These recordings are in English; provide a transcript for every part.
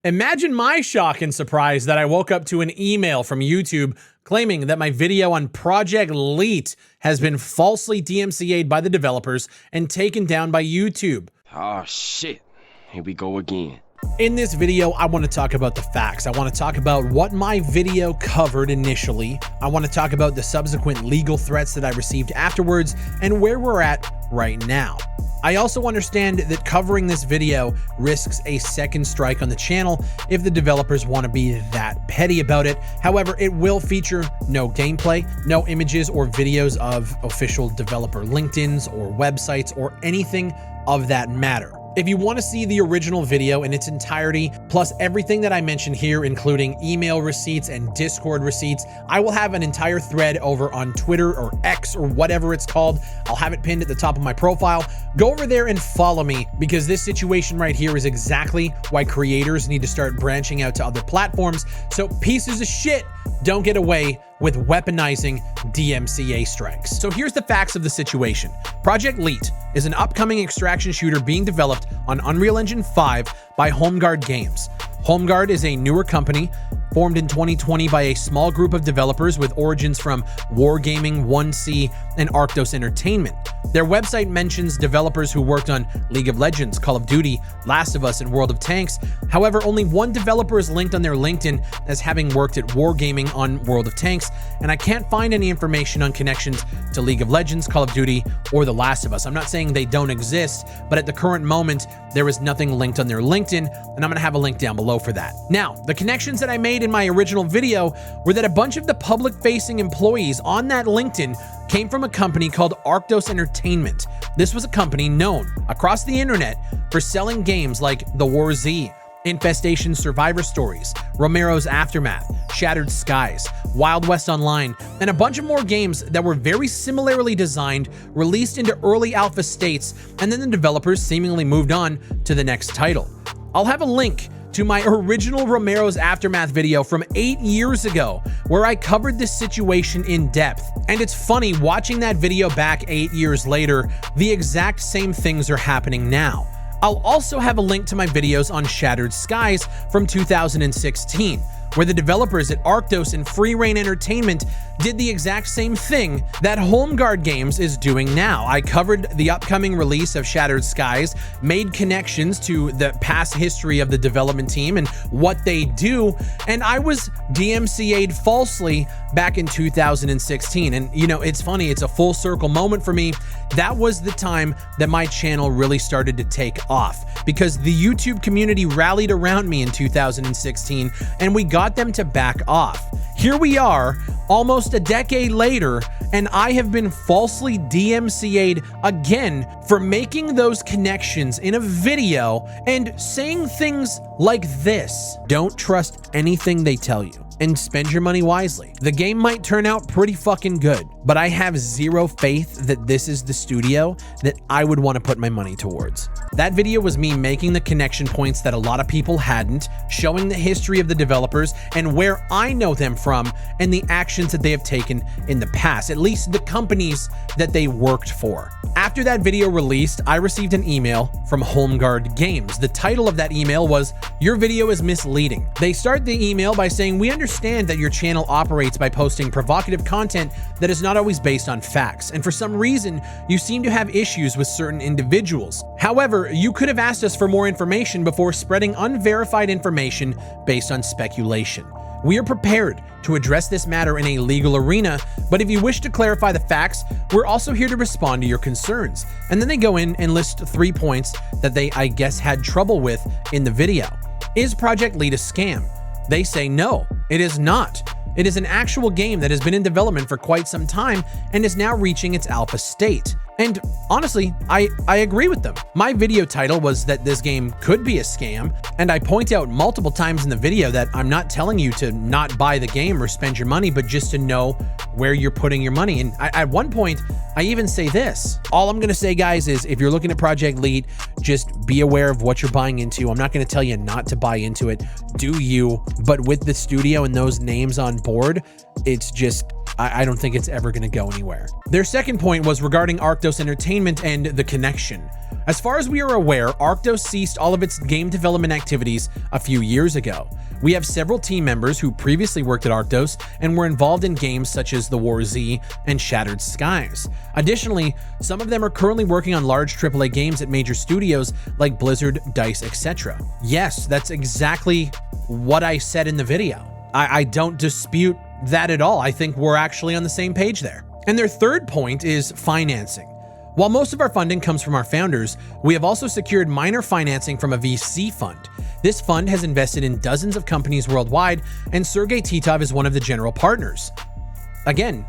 Imagine my shock and surprise that I woke up to an email from YouTube claiming that my video on Project Leite has been falsely DMCA'd by the developers and taken down by YouTube. Oh shit, here we go again. In this video, I want to talk about the facts. I want to talk about what my video covered initially. I want to talk about the subsequent legal threats that I received afterwards and where we're at right now. I also understand that covering this video risks a second strike on the channel if the developers want to be that petty about it. However, it will feature no gameplay, no images or videos of official developer LinkedIns or websites or anything of that matter. If you want to see the original video in its entirety, plus everything that I mentioned here, including email receipts and Discord receipts, I will have an entire thread over on Twitter or X or whatever it's called. I'll have it pinned at the top of my profile. Go over there and follow me, because this situation right here is exactly why creators need to start branching out to other platforms so pieces of shit don't get away with weaponizing DMCA strikes. So here's the facts of the situation. Project Leite is an upcoming extraction shooter being developed on Unreal Engine 5 by HomeGuard Games. HomeGuard is a newer company formed in 2020 by a small group of developers with origins from Wargaming, 1C, and Arktos Entertainment. Their website mentions developers who worked on League of Legends, Call of Duty, Last of Us, and World of Tanks. However, only one developer is linked on their LinkedIn as having worked at Wargaming on World of Tanks, and I can't find any information on connections to League of Legends, Call of Duty, or The Last of Us. I'm not saying they don't exist, but at the current moment, there is nothing linked on their LinkedIn, and I'm gonna have a link down below for that. Now, the connections that I made in my original video were that a bunch of the public-facing employees on that LinkedIn came from a company called Arktos Entertainment. This was a company known across the internet for selling games like The War Z, Infestation Survivor Stories, Romero's Aftermath, Shattered Skies, Wild West Online, and a bunch of more games that were very similarly designed, released into early alpha states, and then the developers seemingly moved on to the next title. I'll have a link to my original Romero's Aftermath video from 8 years ago, where I covered this situation in depth. And it's funny watching that video back 8 years later, the exact same things are happening now. I'll also have a link to my videos on Shattered Skies from 2016, where the developers at Arktos and Free Reign Entertainment did the exact same thing that HomeGuard Games is doing now. I covered the upcoming release of Shattered Skies, made connections to the past history of the development team and what they do, and I was DMCA'd falsely back in 2016. And you know, it's funny, it's a full circle moment for me. That was the time that my channel really started to take off, because the YouTube community rallied around me in 2016 and we got them to back off. Here we are, almost a decade later, and I have been falsely DMCA'd again for making those connections in a video and saying things like this. Don't trust anything they tell you, and spend your money wisely. The game might turn out pretty fucking good, but I have zero faith that this is the studio that I would want to put my money towards. That video was me making the connection points that a lot of people hadn't, showing the history of the developers and where I know them from and the actions that they have taken in the past, at least the companies that they worked for. After that video released, I received an email from HomeGuard Games. The title of that email was, "Your video is misleading." They start the email by saying, "We understand that your channel operates by posting provocative content that is not always based on facts, and for some reason, you seem to have issues with certain individuals. However, you could have asked us for more information before spreading unverified information based on speculation. We are prepared to address this matter in a legal arena, but if you wish to clarify the facts, we're also here to respond to your concerns." And then they go in and list 3 points that they, I guess, had trouble with in the video. Is Project Leite a scam? They say no, it is not. It is an actual game that has been in development for quite some time and is now reaching its alpha state. And honestly, I agree with them. My video title was that this game could be a scam, and I point out multiple times in the video that I'm not telling you to not buy the game or spend your money, but just to know where you're putting your money. And at one point, I even say this. All I'm gonna say, guys, is if you're looking at Project Leite, just be aware of what you're buying into. I'm not gonna tell you not to buy into it. Do you? But with the studio and those names on board, it's just, I don't think it's ever going to go anywhere. Their second point was regarding Arktos Entertainment and the connection. As far as we are aware, Arktos ceased all of its game development activities a few years ago. We have several team members who previously worked at Arktos and were involved in games such as The War Z and Shattered Skies. Additionally, some of them are currently working on large AAA games at major studios like Blizzard, DICE, etc. Yes, that's exactly what I said in the video. I don't dispute that at all. I think we're actually on the same page there. And their third point is financing. While most of our funding comes from our founders, we have also secured minor financing from a VC fund. This fund has invested in dozens of companies worldwide, and Sergey Titov is one of the general partners. Again,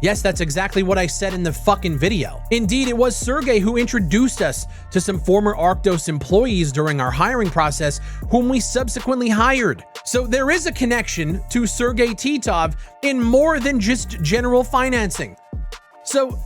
yes, that's exactly what I said in the fucking video. Indeed, it was Sergey who introduced us to some former Arktos employees during our hiring process, whom we subsequently hired. So there is a connection to Sergey Titov in more than just general financing. So,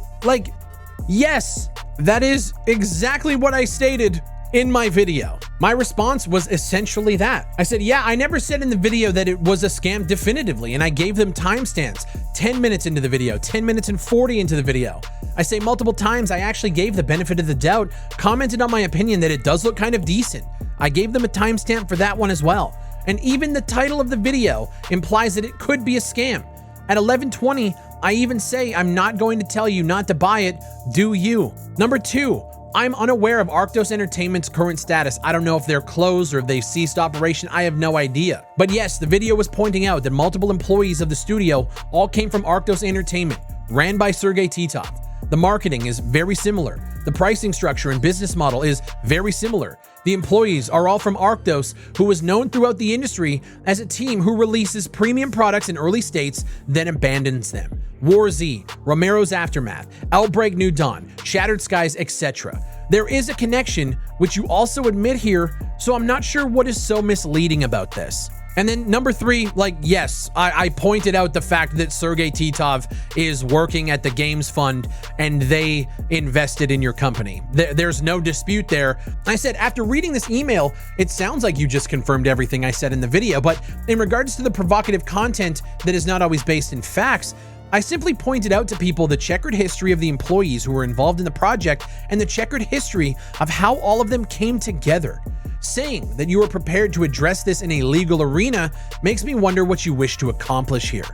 yes, that is exactly what I stated in my video. My response was essentially that. I said, yeah, I never said in the video that it was a scam definitively, and I gave them timestamps, 10 minutes into the video, 10 minutes and 40 into the video. I say multiple times I actually gave the benefit of the doubt, commented on my opinion that it does look kind of decent. I gave them a timestamp for that one as well. And even the title of the video implies that it could be a scam. At 11:20, I even say I'm not going to tell you not to buy it, do you? Number 2, I'm unaware of Arktos Entertainment's current status. I don't know if they're closed or if they ceased operation. I have no idea. But yes, the video was pointing out that multiple employees of the studio all came from Arktos Entertainment, ran by Sergey Titov. The marketing is very similar. The pricing structure and business model is very similar. The employees are all from Arktos, who is known throughout the industry as a team who releases premium products in early states, then abandons them. War Z, Romero's Aftermath, Outbreak New Dawn, Shattered Skies, etc. There is a connection, which you also admit here, so I'm not sure what is so misleading about this. And then number 3, yes, I pointed out the fact that Sergey Titov is working at the Games Fund and they invested in your company. There's no dispute there. I said, after reading this email, it sounds like you just confirmed everything I said in the video, but in regards to the provocative content that is not always based in facts, I simply pointed out to people the checkered history of the employees who were involved in the project and the checkered history of how all of them came together. Saying that you are prepared to address this in a legal arena makes me wonder what you wish to accomplish here.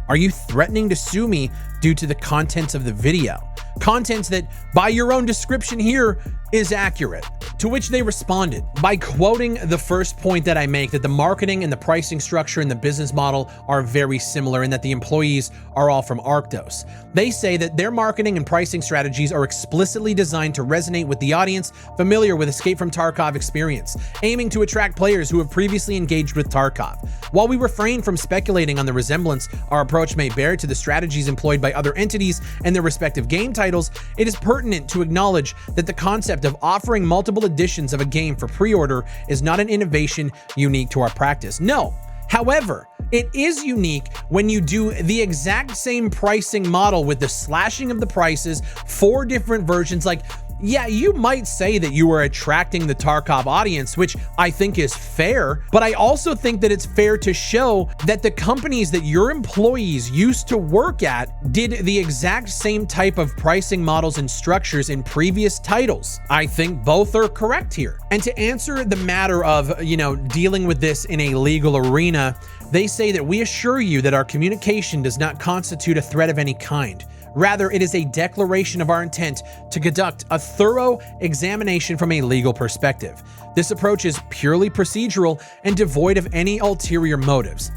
Are you threatening to sue me due to the contents of the video? Contents that, by your own description here, is accurate. To which they responded by quoting the first point that I make, that the marketing and the pricing structure and the business model are very similar and that the employees are all from Arktos. They say that their marketing and pricing strategies are explicitly designed to resonate with the audience familiar with Escape from Tarkov experience, aiming to attract players who have previously engaged with Tarkov. While we refrain from speculating on the resemblance our approach may bear to the strategies employed by other entities and their respective game titles, it is pertinent to acknowledge that the concept of offering multiple editions of a game for pre-order is not an innovation unique to our practice. No. However, it is unique when you do the exact same pricing model with the slashing of the prices, 4 different versions. Yeah, you might say that you are attracting the Tarkov audience, which I think is fair, but I also think that it's fair to show that the companies that your employees used to work at did the exact same type of pricing models and structures in previous titles. I think both are correct here. And to answer the matter of, dealing with this in a legal arena, they say that we assure you that our communication does not constitute a threat of any kind. Rather, it is a declaration of our intent to conduct a thorough examination from a legal perspective. This approach is purely procedural and devoid of any ulterior motives.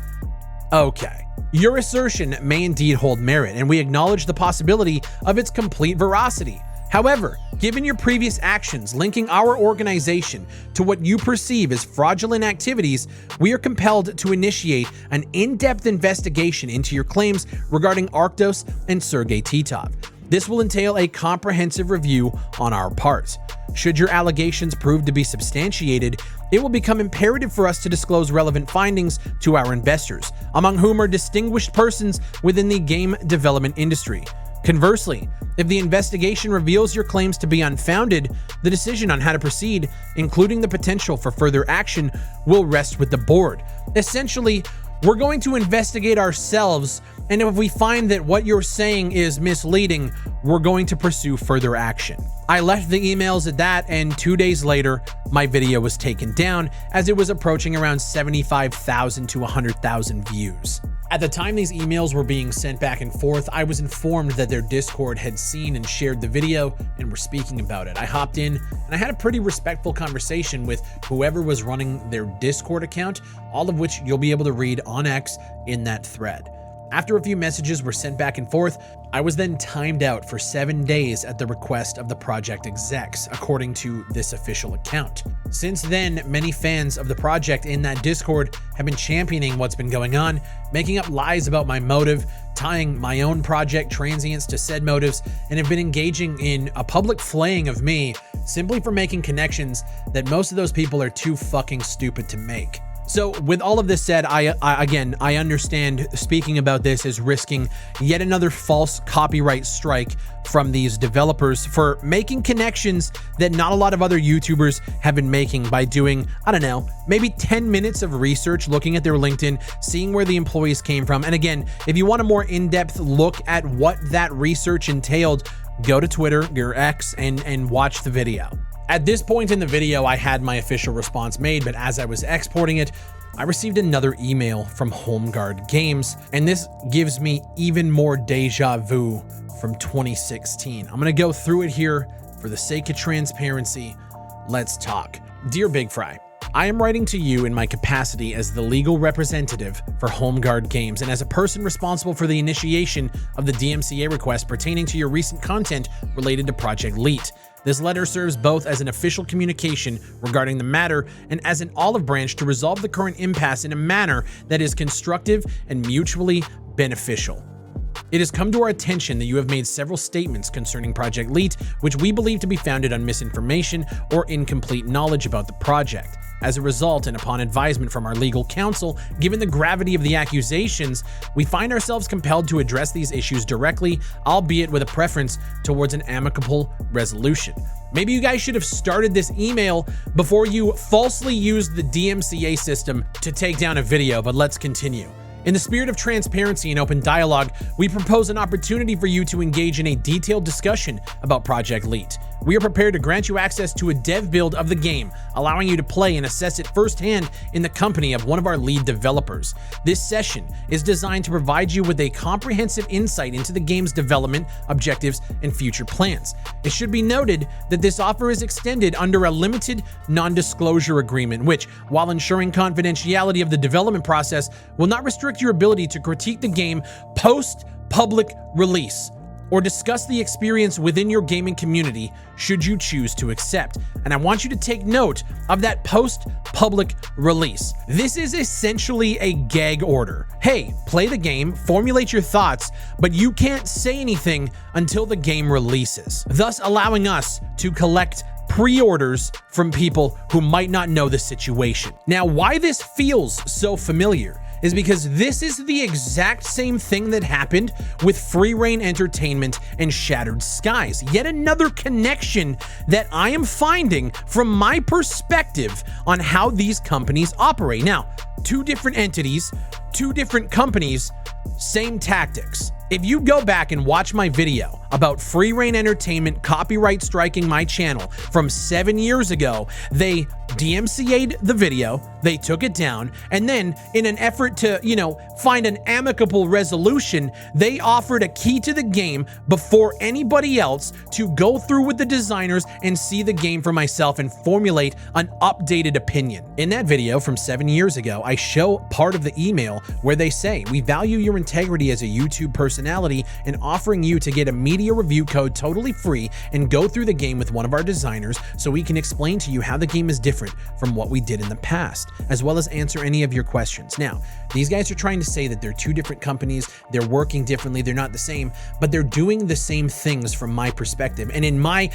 Okay, your assertion may indeed hold merit, and we acknowledge the possibility of its complete veracity. However, given your previous actions linking our organization to what you perceive as fraudulent activities, we are compelled to initiate an in-depth investigation into your claims regarding Arktos and Sergey Titov. This will entail a comprehensive review on our part. Should your allegations prove to be substantiated, it will become imperative for us to disclose relevant findings to our investors, among whom are distinguished persons within the game development industry. Conversely, if the investigation reveals your claims to be unfounded, the decision on how to proceed, including the potential for further action, will rest with the board. Essentially, We're going to investigate ourselves, and if we find that what you're saying is misleading, we're going to pursue further action. I left the emails at that, and 2 days later, my video was taken down as it was approaching around 75,000 to 100,000 views. At the time these emails were being sent back and forth, I was informed that their Discord had seen and shared the video and were speaking about it. I hopped in and I had a pretty respectful conversation with whoever was running their Discord account, all of which you'll be able to read on X in that thread. After a few messages were sent back and forth, I was then timed out for 7 days at the request of the project execs, according to this official account. Since then, many fans of the project in that Discord have been championing what's been going on, making up lies about my motive, tying my own project transients to said motives, and have been engaging in a public flaying of me simply for making connections that most of those people are too fucking stupid to make. So with all of this said, I understand speaking about this is risking yet another false copyright strike from these developers for making connections that not a lot of other YouTubers have been making by doing, I don't know, maybe 10 minutes of research, looking at their LinkedIn, seeing where the employees came from. And again, if you want a more in-depth look at what that research entailed, go to Twitter, your X, and watch the video. At this point in the video, I had my official response made, but as I was exporting it, I received another email from HomeGuard Games, and this gives me even more deja vu from 2016. I'm gonna go through it here for the sake of transparency. Let's talk. Dear Big Fry, I am writing to you in my capacity as the legal representative for HomeGuard Games and as a person responsible for the initiation of the DMCA request pertaining to your recent content related to Project Leite. This letter serves both as an official communication regarding the matter and as an olive branch to resolve the current impasse in a manner that is constructive and mutually beneficial. It has come to our attention that you have made several statements concerning Project Leite, which we believe to be founded on misinformation or incomplete knowledge about the project. As a result, and upon advisement from our legal counsel, given the gravity of the accusations, we find ourselves compelled to address these issues directly, albeit with a preference towards an amicable resolution. Maybe you guys should have started this email before you falsely used the DMCA system to take down a video, but let's continue. In the spirit of transparency and open dialogue, we propose an opportunity for you to engage in a detailed discussion about Project Leite. We are prepared to grant you access to a dev build of the game, allowing you to play and assess it firsthand in the company of one of our lead developers. This session is designed to provide you with a comprehensive insight into the game's development, objectives, and future plans. It should be noted that this offer is extended under a limited non-disclosure agreement, which, while ensuring confidentiality of the development process, will not restrict your ability to critique the game post-public release or discuss the experience within your gaming community should you choose to accept. And I want you to take note of that post-public release. This is essentially a gag order. Hey, play the game, formulate your thoughts, but you can't say anything until the game releases, thus allowing us to collect pre-orders from people who might not know the situation. Now, why this feels so familiar is because this is the exact same thing that happened with Free Reign Entertainment and Shattered Skies. Yet another connection that I am finding from my perspective on how these companies operate. Now, two different entities, two different companies, same tactics. If you go back and watch my video about Free Reign Entertainment copyright striking my channel from 7 years ago, they DMCA'd the video, they took it down, and then in an effort to, find an amicable resolution, they offered a key to the game before anybody else to go through with the designers and see the game for myself and formulate an updated opinion. In that video from 7 years ago, I show part of the email where they say, "We value your integrity as a YouTube personality and offering you to get a media review code totally free and go through the game with one of our designers so we can explain to you how the game is different from what we did in the past, as well as answer any of your questions." Now, these guys are trying to say that they're two different companies, they're working differently, they're not the same, but they're doing the same things from my perspective. And in my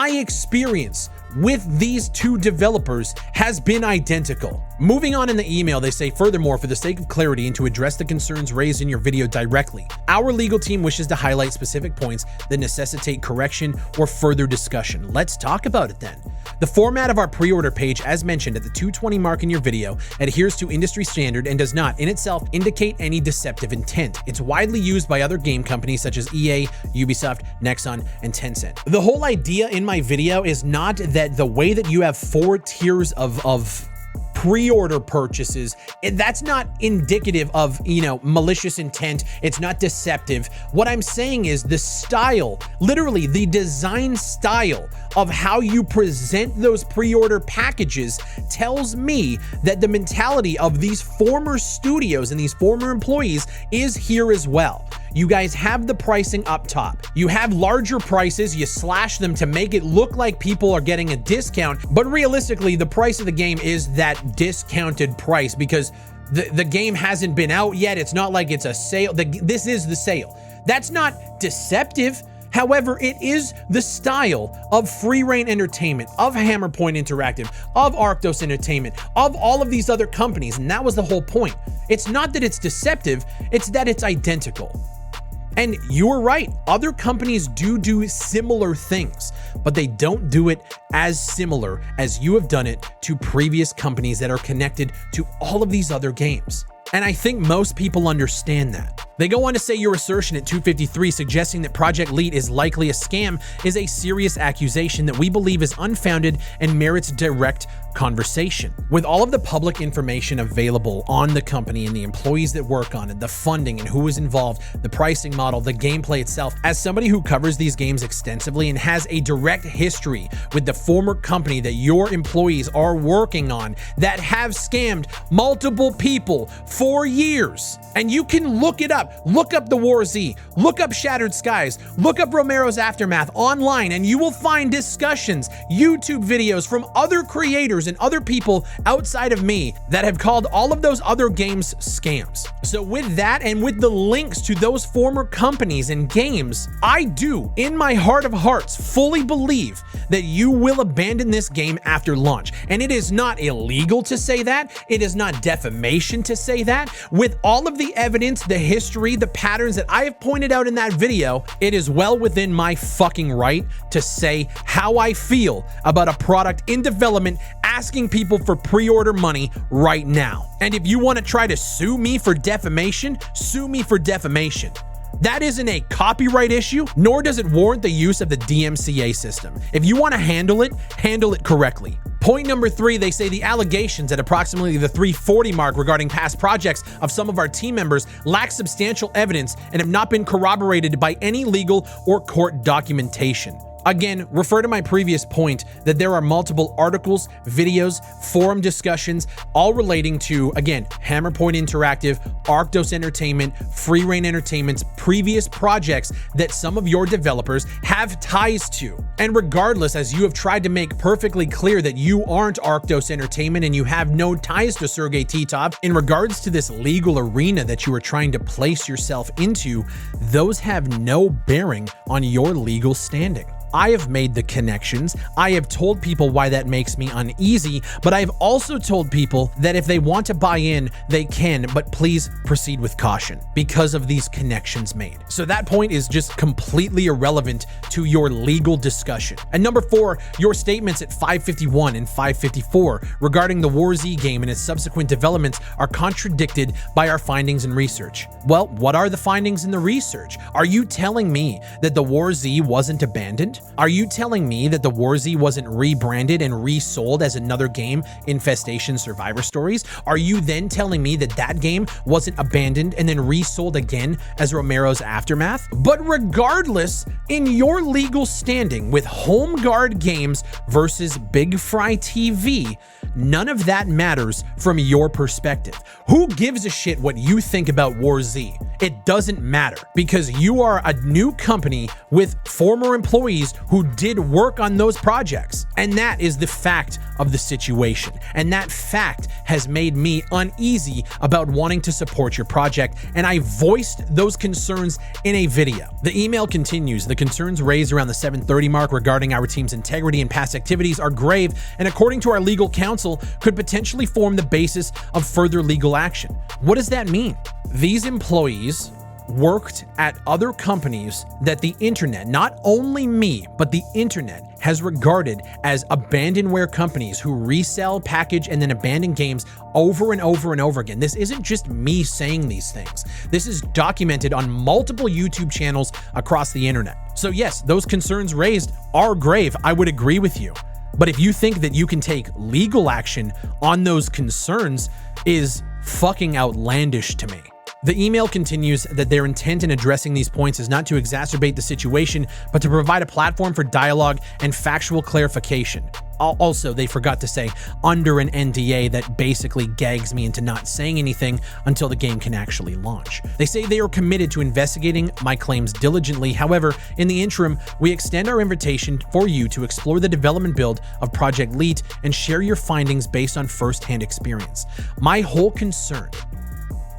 experience with these two developers has been identical. Moving on in the email, they say, "Furthermore, for the sake of clarity and to address the concerns raised in your video directly, our legal team wishes to highlight specific points that necessitate correction or further discussion." Let's talk about it then. The format of our pre-order page, as mentioned at the 220 mark in your video, adheres to industry standard and does not in itself indicate any deceptive intent. It's widely used by other game companies such as EA, Ubisoft, Nexon, and Tencent. The whole idea in my video is not that the way that you have 4 tiers of pre-order purchases, that's not indicative of, malicious intent. It's not deceptive. What I'm saying is the style, literally the design style of how you present those pre-order packages tells me that the mentality of these former studios and these former employees is here as well. You guys have the pricing up top. You have larger prices, you slash them to make it look like people are getting a discount, but realistically, the price of the game is that discounted price because the game hasn't been out yet. It's not like it's a sale. This is the sale. That's not deceptive. However, it is the style of Free Reign Entertainment, of Hammerpoint Interactive, of Arktos Entertainment, of all of these other companies, and that was the whole point. It's not that it's deceptive, it's that it's identical. And you're right, other companies do similar things, but they don't do it as similar as you have done it to previous companies that are connected to all of these other games. And I think most people understand that. They go on to say your assertion at 253 suggesting that Project Leite is likely a scam is a serious accusation that we believe is unfounded and merits direct conversation. With all of the public information available on the company and the employees that work on it, the funding and who is involved, the pricing model, the gameplay itself, as somebody who covers these games extensively and has a direct history with the former company that your employees are working on that have scammed multiple people for years, and you can look it up. Look up the War Z, look up Shattered Skies, look up Romero's Aftermath online, and you will find discussions, YouTube videos from other creators and other people outside of me that have called all of those other games scams. So with that and with the links to those former companies and games, I do, in my heart of hearts, fully believe that you will abandon this game after launch. And it is not illegal to say that. It is not defamation to say that. With all of the evidence, the history, the patterns that I have pointed out in that video, it is well within my fucking right to say how I feel about a product in development asking people for pre-order money right now. And if you want to try to sue me for defamation, sue me for defamation. That isn't a copyright issue, nor does it warrant the use of the DMCA system. If you want to handle it correctly. Point number 3, they say the allegations at approximately the 340 mark regarding past projects of some of our team members lack substantial evidence and have not been corroborated by any legal or court documentation. Again, refer to my previous point that there are multiple articles, videos, forum discussions, all relating to, again, Hammerpoint Interactive, Arktos Entertainment, Free Reign Entertainment's previous projects that some of your developers have ties to. And regardless, as you have tried to make perfectly clear that you aren't Arktos Entertainment and you have no ties to Sergei Titov, in regards to this legal arena that you are trying to place yourself into, those have no bearing on your legal standing. I have made the connections. I have told people why that makes me uneasy, but I've also told people that if they want to buy in, they can, but please proceed with caution because of these connections made. So that point is just completely irrelevant to your legal discussion. And number 4, your statements at 551 and 554 regarding the War Z game and its subsequent developments are contradicted by our findings and research. Well, what are the findings in the research? Are you telling me that the War Z wasn't abandoned? Are you telling me that the War Z wasn't rebranded and resold as another game, Infestation Survivor Stories? Are you then telling me that that game wasn't abandoned and then resold again as Romero's Aftermath? But regardless, in your legal standing with Home Guard Games versus BigfryTV, none of that matters from your perspective. Who gives a shit what you think about War Z? It doesn't matter because you are a new company with former employees who did work on those projects. And that is the fact of the situation. And that fact has made me uneasy about wanting to support your project. And I voiced those concerns in a video. The email continues. The concerns raised around the 7:30 mark regarding our team's integrity and past activities are grave, and according to our legal counsel, could potentially form the basis of further legal action. What does that mean? These employees worked at other companies that the internet, not only me, but the internet has regarded as abandonware companies who resell, package, and then abandon games over and over and over again. This isn't just me saying these things. This is documented on multiple YouTube channels across the internet. So yes, those concerns raised are grave. I would agree with you. But if you think that you can take legal action on those concerns is fucking outlandish to me. The email continues that their intent in addressing these points is not to exacerbate the situation, but to provide a platform for dialogue and factual clarification. Also, they forgot to say under an NDA that basically gags me into not saying anything until the game can actually launch. They say they are committed to investigating my claims diligently. However, in the interim, we extend our invitation for you to explore the development build of Project Leite and share your findings based on first-hand experience. My whole concern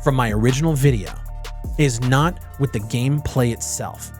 from my original video is not with the gameplay itself.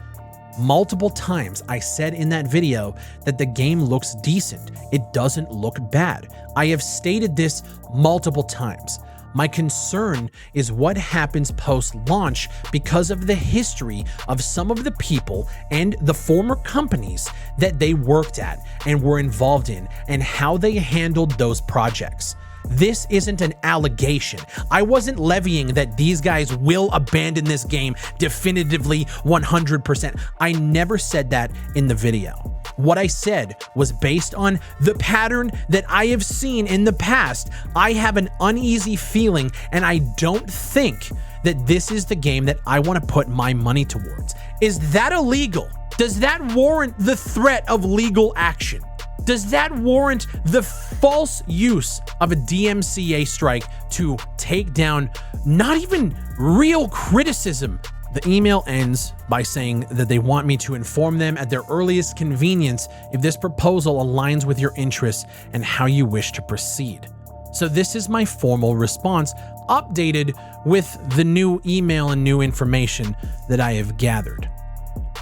Multiple times I said in that video that the game looks decent. It doesn't look bad. I have stated this multiple times. My concern is what happens post-launch because of the history of some of the people and the former companies that they worked at and were involved in and how they handled those projects. This isn't an allegation. I wasn't levying that these guys will abandon this game definitively 100%. I never said that in the video. What I said was based on the pattern that I have seen in the past. I have an uneasy feeling, and I don't think that this is the game that I want to put my money towards. Is that illegal? Does that warrant the threat of legal action? Does that warrant the false use of a DMCA strike to take down not even real criticism? The email ends by saying that they want me to inform them at their earliest convenience if this proposal aligns with your interests and how you wish to proceed. So this is my formal response, updated with the new email and new information that I have gathered.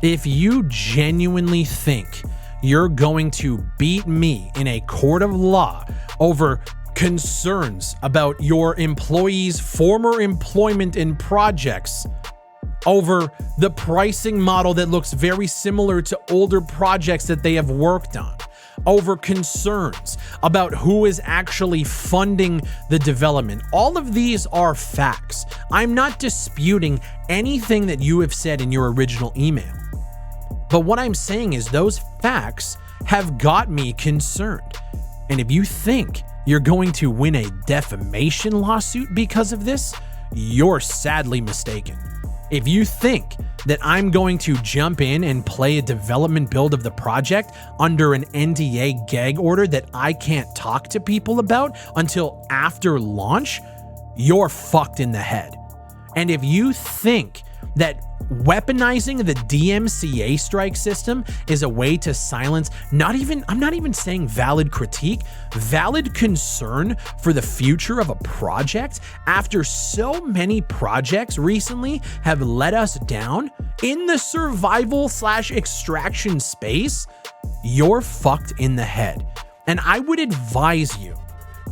If you genuinely think you're going to beat me in a court of law over concerns about your employees' former employment in projects, over the pricing model that looks very similar to older projects that they have worked on, over concerns about who is actually funding the development. All of these are facts. I'm not disputing anything that you have said in your original email. But what I'm saying is those facts have got me concerned. And if you think you're going to win a defamation lawsuit because of this, you're sadly mistaken. If you think that I'm going to jump in and play a development build of the project under an NDA gag order that I can't talk to people about until after launch, you're fucked in the head. And if you think that weaponizing the DMCA strike system is a way to silence I'm not even saying valid critique, valid concern for the future of a project after so many projects recently have let us down in the survival/extraction space, you're fucked in the head. And I would advise you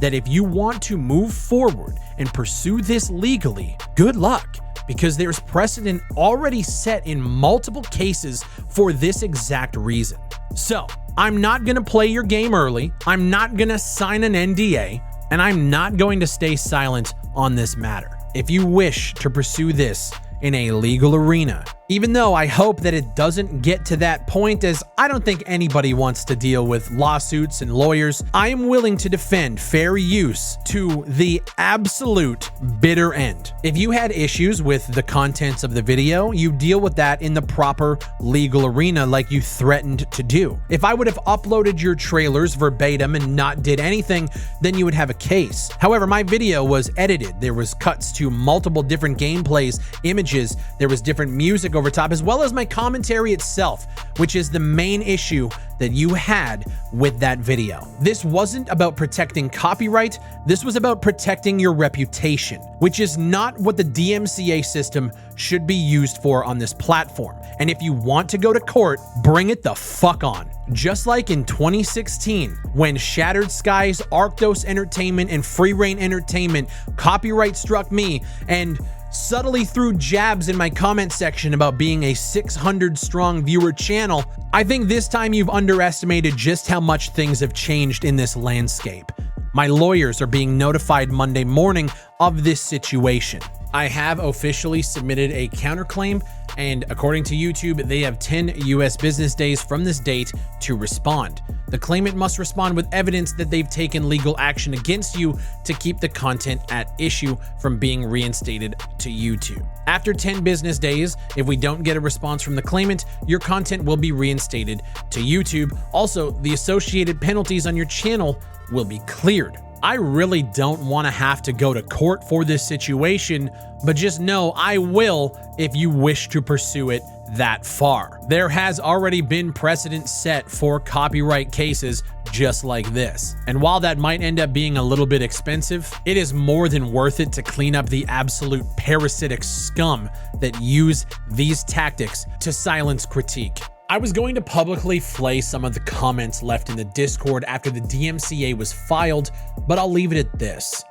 that if you want to move forward and pursue this legally, good luck. Because there's precedent already set in multiple cases for this exact reason. So, I'm not gonna play your game early, I'm not gonna sign an NDA, and I'm not going to stay silent on this matter. If you wish to pursue this in a legal arena, even though I hope that it doesn't get to that point, as I don't think anybody wants to deal with lawsuits and lawyers, I am willing to defend fair use to the absolute bitter end. If you had issues with the contents of the video, you deal with that in the proper legal arena like you threatened to do. If I would have uploaded your trailers verbatim and not did anything, then you would have a case. However, my video was edited. There was cuts to multiple different gameplays, images, there was different music over top, as well as my commentary itself, which is the main issue that you had with that video. This wasn't about protecting copyright, this was about protecting your reputation, which is not what the DMCA system should be used for on this platform. And if you want to go to court, bring it the fuck on. Just like in 2016, when Shattered Skies, Arktos Entertainment, and Free Reign Entertainment copyright struck me and subtly threw jabs in my comment section about being a 600 strong viewer channel, I think this time you've underestimated just how much things have changed in this landscape. My lawyers are being notified Monday morning of this situation. I have officially submitted a counterclaim, and according to YouTube, they have 10 US business days from this date to respond. The claimant must respond with evidence that they've taken legal action against you to keep the content at issue from being reinstated to YouTube. After 10 business days, if we don't get a response from the claimant, your content will be reinstated to YouTube. Also, the associated penalties on your channel will be cleared. I really don't want to have to go to court for this situation, but just know I will if you wish to pursue it that far. There has already been precedent set for copyright cases just like this. And while that might end up being a little bit expensive, it is more than worth it to clean up the absolute parasitic scum that use these tactics to silence critique. I was going to publicly flay some of the comments left in the Discord after the DMCA was filed, but I'll leave it at this.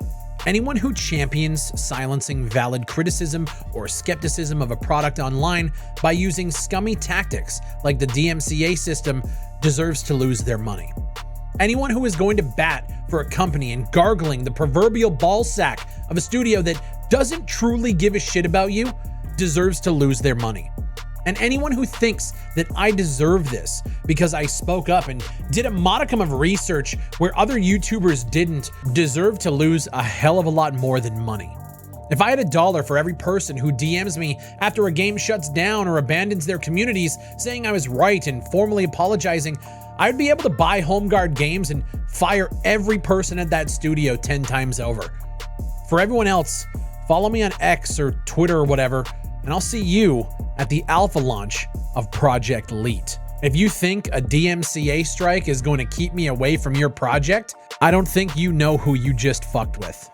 Anyone who champions silencing valid criticism or skepticism of a product online by using scummy tactics like the DMCA system deserves to lose their money. Anyone who is going to bat for a company and gargling the proverbial ballsack of a studio that doesn't truly give a shit about you deserves to lose their money. And anyone who thinks that I deserve this because I spoke up and did a modicum of research where other YouTubers didn't deserve to lose a hell of a lot more than money. If I had $1 for every person who DMs me after a game shuts down or abandons their communities saying I was right and formally apologizing, I'd be able to buy HomeGuard games and fire every person at that studio 10 times over. For everyone else, follow me on X or Twitter or whatever, and I'll see you at the alpha launch of Project Leite. If you think a DMCA strike is going to keep me away from your project, I don't think you know who you just fucked with.